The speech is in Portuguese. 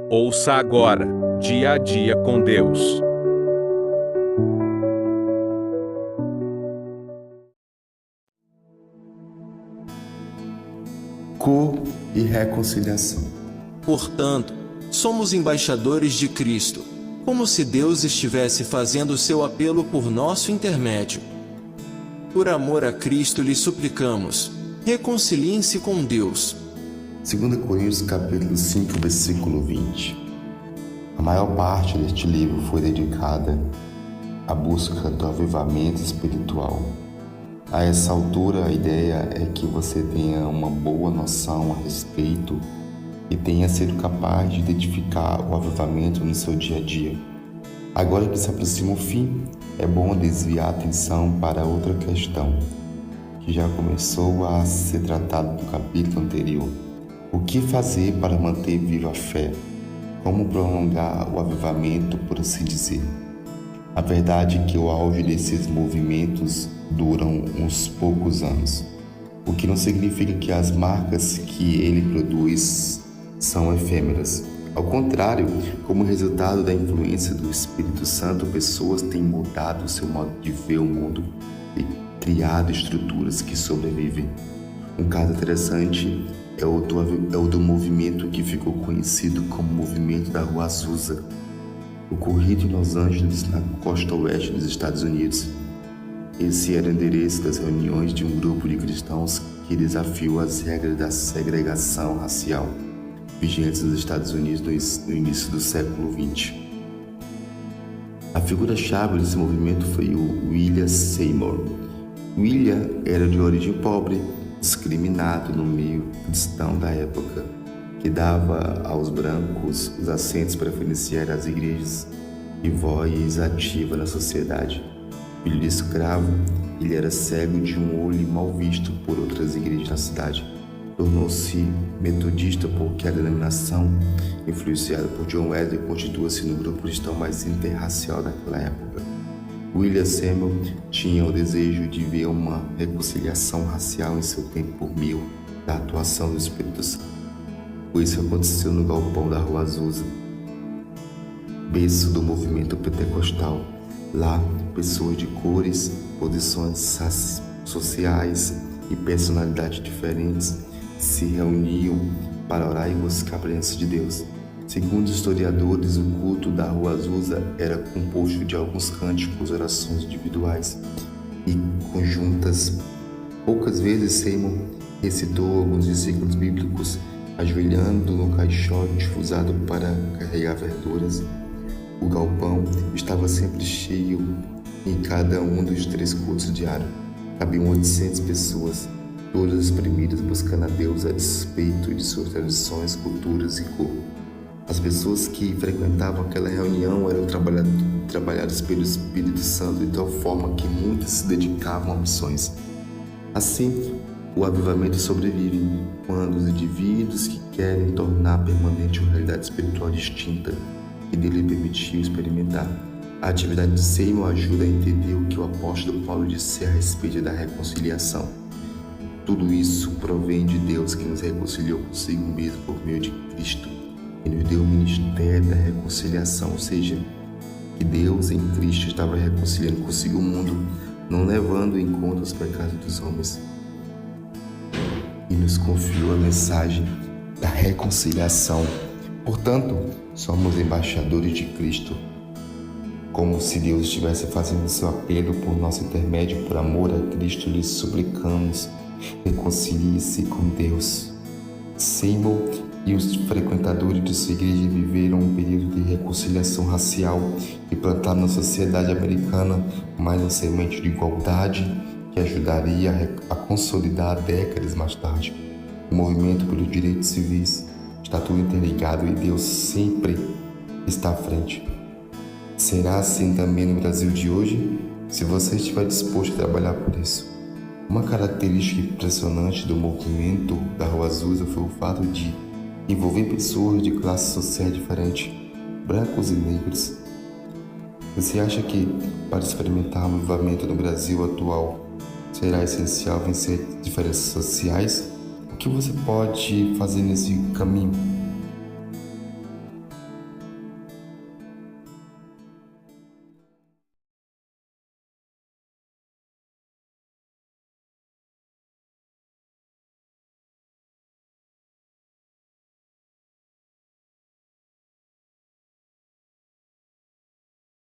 Ouça agora, Dia a Dia com Deus. Cor e reconciliação. Portanto, somos embaixadores de Cristo, como se Deus estivesse fazendo seu apelo por nosso intermédio. Por amor a Cristo lhe suplicamos, reconciliem-se com Deus. 2 Coríntios capítulo 5, versículo 20. A maior parte deste livro foi dedicada à busca do avivamento espiritual. A essa altura, a ideia é que você tenha uma boa noção a respeito e tenha sido capaz de identificar o avivamento no seu dia a dia. Agora que se aproxima o fim, é bom desviar a atenção para outra questão, que já começou a ser tratada no capítulo anterior. O que fazer para manter viva a fé? Como prolongar o avivamento, por assim dizer? A verdade é que o auge desses movimentos duram uns poucos anos, o que não significa que as marcas que ele produz são efêmeras. Ao contrário, como resultado da influência do Espírito Santo, pessoas têm mudado o seu modo de ver o mundo e criado estruturas que sobrevivem. Um caso interessante é o do movimento que ficou conhecido como Movimento da Rua Azusa, ocorrido em Los Angeles, na costa oeste dos Estados Unidos. Esse era o endereço das reuniões de um grupo de cristãos que desafiou as regras da segregação racial vigentes nos Estados Unidos no início do século XX. A figura-chave desse movimento foi o William Seymour. William era de origem pobre, discriminado no meio cristão da época, que dava aos brancos os assentos preferenciais às igrejas e voz ativa na sociedade. Filho de escravo, ele era cego de um olho e mal visto por outras igrejas na cidade. Tornou-se metodista porque a denominação, influenciada por John Wesley, constitua-se no grupo cristão mais interracial daquela época. William Seymour tinha o desejo de ver uma reconciliação racial em seu tempo por meio da atuação do Espírito Santo. Isso aconteceu no galpão da Rua Azusa, berço do movimento pentecostal. Lá, pessoas de cores, posições sociais e personalidades diferentes se reuniam para orar e buscar a presença de Deus. Segundo os historiadores, o culto da Rua Azusa era composto de alguns cânticos, orações individuais e conjuntas. Poucas vezes Seymour recitou alguns versículos bíblicos, ajoelhando no caixote usado para carregar verduras. O galpão estava sempre cheio em cada um dos 3 cultos diários. Cabiam 800 pessoas, todas exprimidas buscando a Deus a despeito de suas tradições, culturas e cor. As pessoas que frequentavam aquela reunião eram trabalhadas pelo Espírito Santo de tal forma que muitas se dedicavam a missões. Assim, o avivamento sobrevive quando os indivíduos que querem tornar permanente uma realidade espiritual distinta que Deus lhe permitiu experimentar. A atividade de Seymour ajuda a entender o que o apóstolo Paulo disse a respeito da reconciliação. Tudo isso provém de Deus, que nos reconciliou consigo mesmo por meio de Cristo e nos deu o ministério da reconciliação, ou seja, que Deus em Cristo estava reconciliando consigo o mundo, não levando em conta os pecados dos homens, e nos confiou a mensagem da reconciliação. Portanto, somos embaixadores de Cristo, como se Deus estivesse fazendo seu apelo por nosso intermédio. Por amor a Cristo, lhe suplicamos, reconcilie-se com Deus. Seymour e os frequentadores de sua igreja viveram um período de reconciliação racial e plantaram na sociedade americana mais uma semente de igualdade que ajudaria a consolidar décadas mais tarde. O movimento pelos direitos civis está tudo interligado e Deus sempre está à frente. Será assim também no Brasil de hoje, se você estiver disposto a trabalhar por isso. Uma característica impressionante do movimento da Rua Azusa foi o fato de envolver pessoas de classes sociais diferentes, brancos e negros. Você acha que, para experimentar o avivamento no Brasil atual, será essencial vencer diferenças sociais? O que você pode fazer nesse caminho?